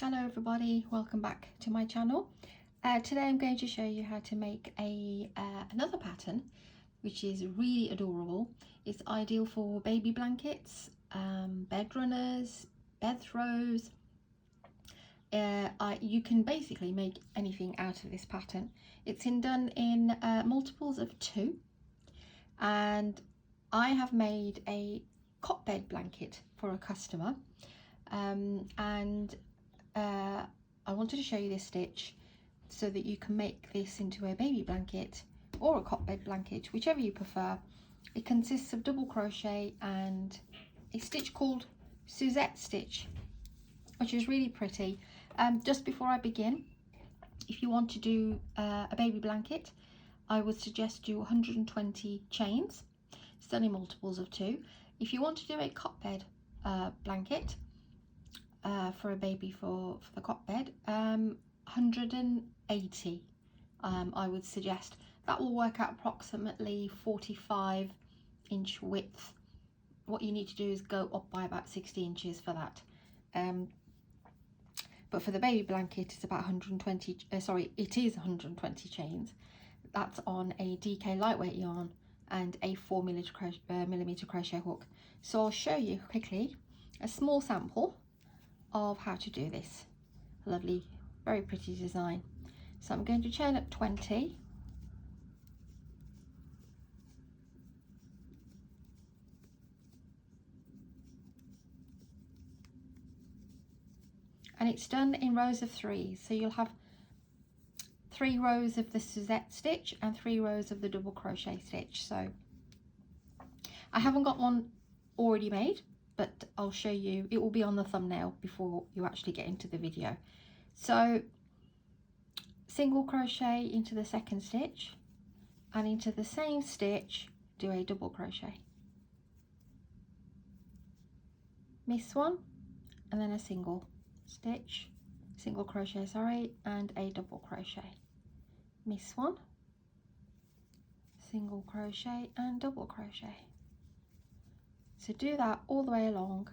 Hello everybody, welcome back to my channel. Today I'm going to show you how to make another pattern which is really adorable. It's ideal for baby blankets, bed runners, bed throws. You can basically make anything out of this pattern. It's done in multiples of 2, and I have made a cot bed blanket for a customer, I wanted to show you this stitch so that you can make this into a baby blanket or a cot bed blanket, whichever you prefer. It consists of double crochet and a stitch called Suzette Stitch, which is really pretty. Just before I begin, if you want to do a baby blanket, I would suggest do 120 chains. It's done in multiples of 2. If you want to do a cot bed blanket, for a baby for the cot bed, 180 I would suggest. That will work out approximately 45-inch width. What you need to do is go up by about 60 inches for that. But for the baby blanket, it's about 120, it is 120 chains. That's on a DK lightweight yarn and a 4mm crochet hook. So I'll show you quickly a small sample of how to do this lovely, very pretty design. So I'm going to chain up 20, and it's done in rows of 3, so you'll have 3 rows of the Suzette stitch and 3 rows of the double crochet stitch. So I haven't got one already made, but I'll show you. It will be on the thumbnail before you actually get into the video. So single crochet into the second stitch, and into the same stitch do a double crochet, miss one, and then a single crochet, and a double crochet, miss one, single crochet and double crochet. So do that all the way along,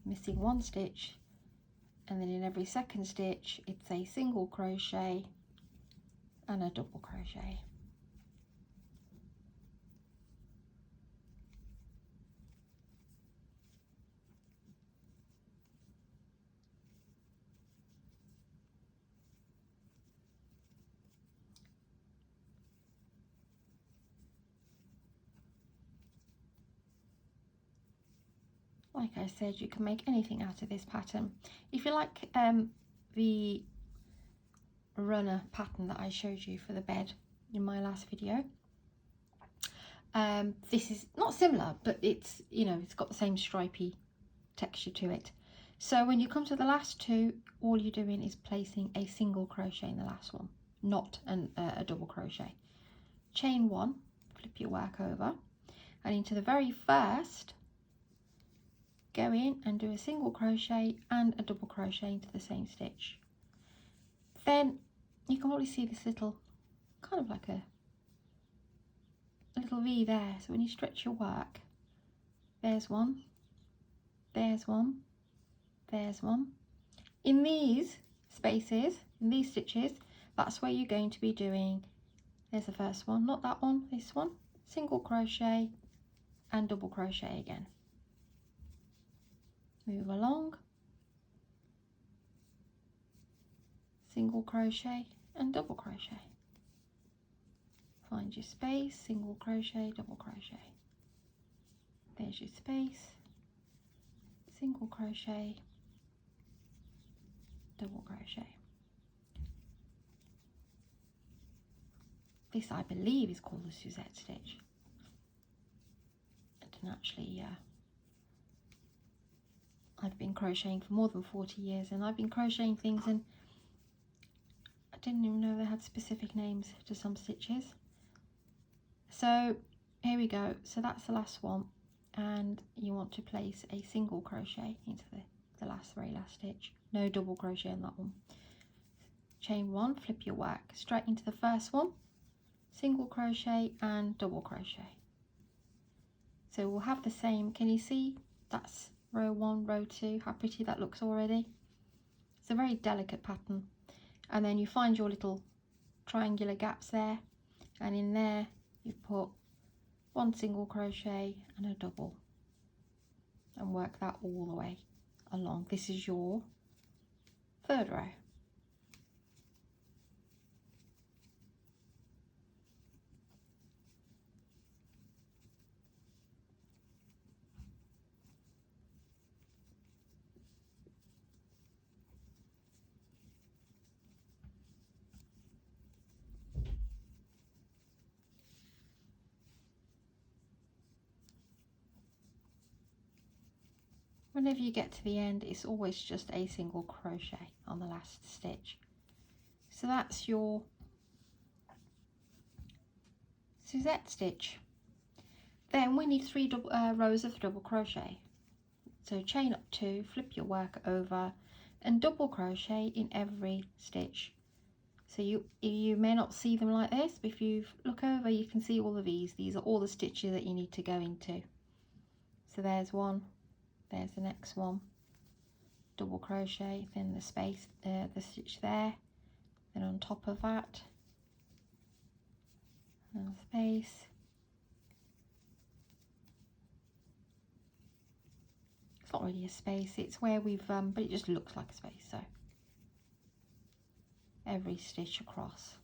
missing 1 stitch, and then in every second stitch it's a single crochet and a double crochet. Like I said, you can make anything out of this pattern. If you like the runner pattern that I showed you for the bed in my last video, this is not similar, but it's, you know, it's got the same stripy texture to it. So when you come to the last 2, all you're doing is placing a single crochet in the last one, not a double crochet. Chain 1, flip your work over, and into the very first, go in and do a single crochet and a double crochet into the same stitch. Then you can probably see this little, kind of like a little V there. So when you stretch your work, there's one, there's one, there's one. In these spaces, in these stitches, that's where you're going to be doing, there's the first one, not that one, this one, single crochet and double crochet again. Move along, single crochet and double crochet, find your space, single crochet, double crochet, there's your space, single crochet, double crochet. This, I believe, is called the Suzette stitch. I didn't actually I've been crocheting for more than 40 years, and I've been crocheting things and I didn't even know they had specific names to some stitches. So here we go. So that's the last one, and you want to place a single crochet into the very last stitch. No double crochet in that one. Chain 1, flip your work straight into the first one, single crochet and double crochet. So we'll have the same, can you see? That's row 1, row 2, how pretty that looks already. It's a very delicate pattern. And then you find your little triangular gaps there, and in there you put 1 single crochet and a double, and work that all the way along. This is your 3rd row. Whenever you get to the end, it's always just a single crochet on the last stitch. So that's your Suzette stitch. Then we need 3 rows of double crochet. So chain up 2, flip your work over and double crochet in every stitch. So you may not see them like this, but if you look over you can see all of these. These are all the stitches that you need to go into. So there's one, there's the next one, double crochet, then the space, the stitch there, then on top of that, and space. It's not really a space, it's where we've, but it just looks like a space, so every stitch across.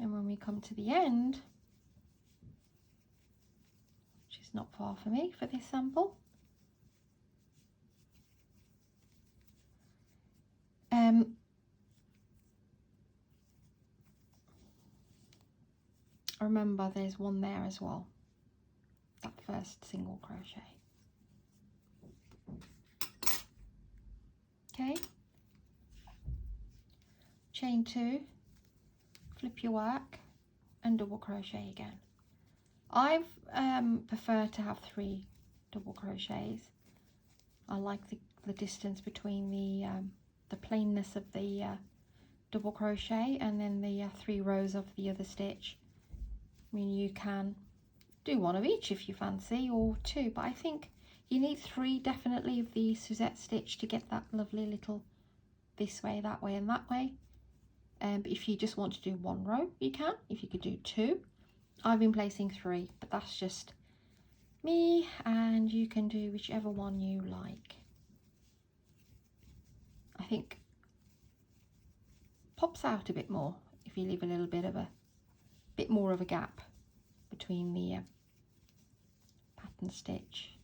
And when we come to the end, which is not far for me for this sample, remember there's one there as well, that first single crochet. Okay, chain 2, flip your work and double crochet again. I've prefer to have 3 double crochets. I like the distance between the plainness of the double crochet and then the 3 rows of the other stitch. I mean, you can do one of each if you fancy, or 2, but I think you need 3 definitely of the Suzette stitch to get that lovely little this way, that way and that way. But if you just want to do 1 row, you can. If you could do 2, I've been placing 3, but that's just me, and you can do whichever one you like. I think pops out a bit more if you leave a little bit more of a gap between the pattern stitch.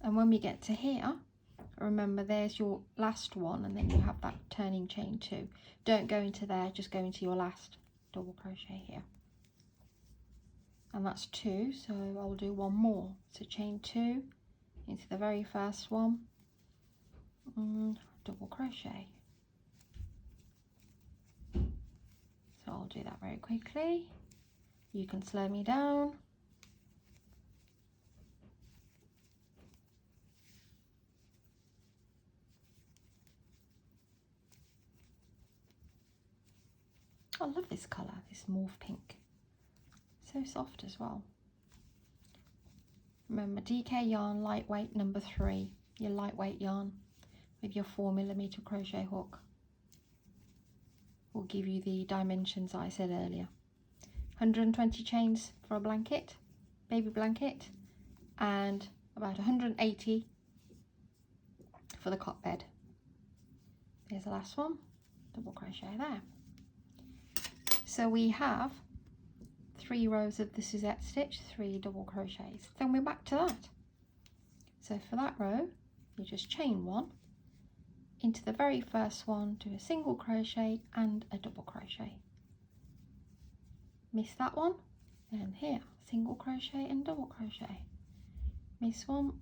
And when we get to here, remember there's your last one, and then you have that turning chain 2. Don't go into there, just go into your last double crochet here, and that's 2, so I'll do 1 more. So chain 2 into the very first one and double crochet. So I'll do that very quickly. You can slow me down. I love this colour, this mauve pink. So soft as well. Remember, DK yarn, lightweight, number 3, your lightweight yarn with your 4mm crochet hook will give you the dimensions I said earlier. 120 chains for a blanket, baby blanket, and about 180 for the cot bed. There's the last one, double crochet there. So we have 3 rows of the Suzette stitch, 3 double crochets. Then we're back to that. So for that row, you just chain 1 into the very first one, do a single crochet and a double crochet. Miss that one, and here, single crochet and double crochet. Miss one,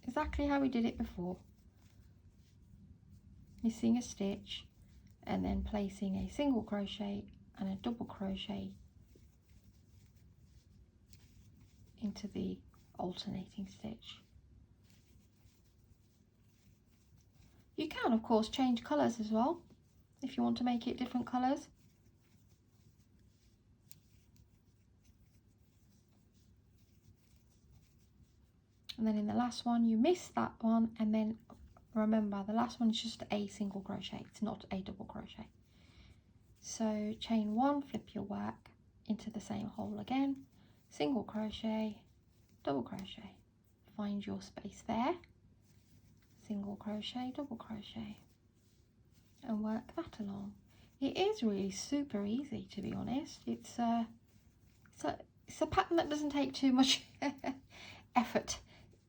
exactly how we did it before. Missing a stitch and then placing a single crochet and a double crochet into the alternating stitch. You can of course change colours as well if you want to make it different colours. and then in the last one you miss that one, and then remember the last one is just a single crochet, it's not a double crochet. So chain 1, flip your work into the same hole again, single crochet, double crochet, find your space there, single crochet, double crochet, and work that along. It is really super easy, to be honest. It's a pattern that doesn't take too much effort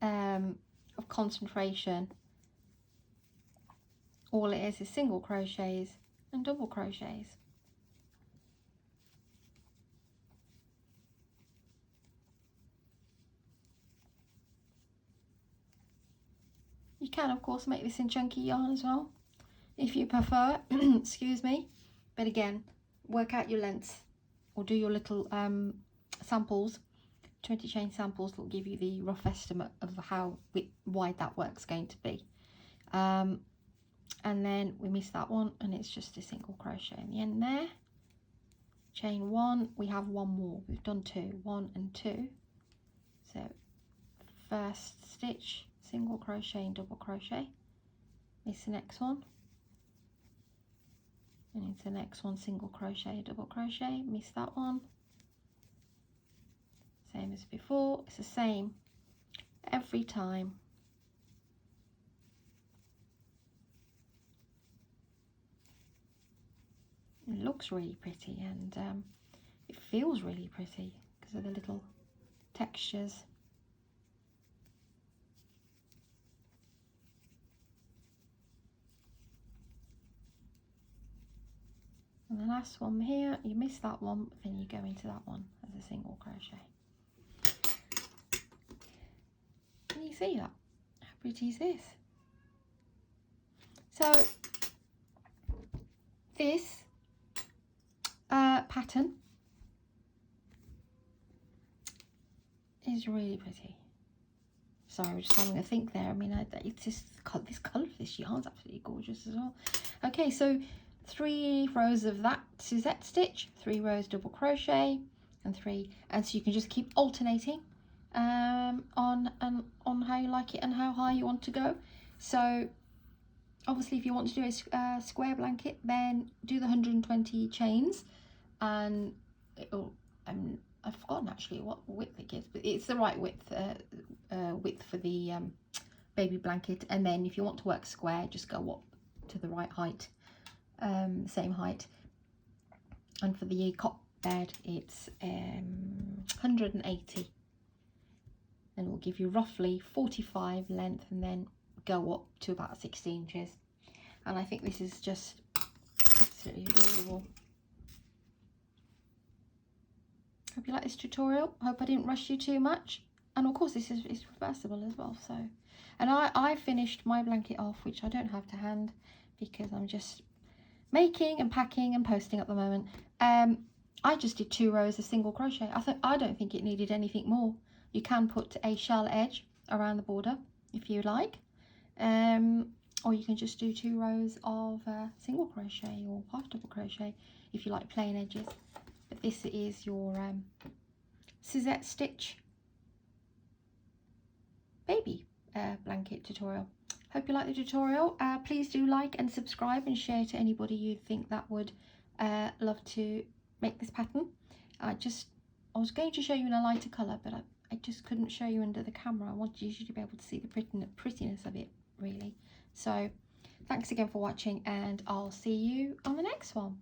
of concentration. All it is single crochets and double crochets. You can of course make this in chunky yarn as well if you prefer, excuse me, but again, work out your lengths or do your little samples, 20 chain samples will give you the rough estimate of how wide that work's going to be. And then we miss that one, and it's just a single crochet in the end there. Chain 1, we have one more, we've done 2, 1 and 2. So first stitch, single crochet and double crochet, miss the next one, and into the next one, single crochet, double crochet, miss that one. Same as before, it's the same every time. It looks really pretty, and it feels really pretty because of the little textures. And the last one here, you miss that one, but then you go into that one as a single crochet. Can you see that? How pretty is this? So this pattern is really pretty. Sorry, I'm just having a think there. I mean, it's just this colour of this yarn is absolutely gorgeous as well. Okay, so 3 rows of that Suzette stitch, 3 rows double crochet, and 3, and so you can just keep alternating on how you like it and how high you want to go. So obviously if you want to do a square blanket, then do the 120 chains, and it'll I've forgotten actually what width it gives, but it's the right width for the baby blanket. And then if you want to work square, just go up to the right height, same height. And for the cot bed, it's 180, and it will give you roughly 45 length, and then go up to about 60 inches. And I think this is just absolutely adorable. Hope you like this tutorial. Hope I didn't rush you too much. And of course this is reversible as well. So, and I finished my blanket off, which I don't have to hand because I'm just making and packing and posting at the moment. I just did 2 rows of single crochet. I don't think it needed anything more. You can put a shell edge around the border if you like, or you can just do 2 rows of single crochet or half double crochet if you like plain edges. But this is your Suzette Stitch baby blanket tutorial. Hope you like the tutorial. Please do like and subscribe and share to anybody you think that would love to make this pattern. I was going to show you in a lighter colour, but I just couldn't show you under the camera. I wanted you to be able to see the prettiness of it, really. So thanks again for watching, and I'll see you on the next one.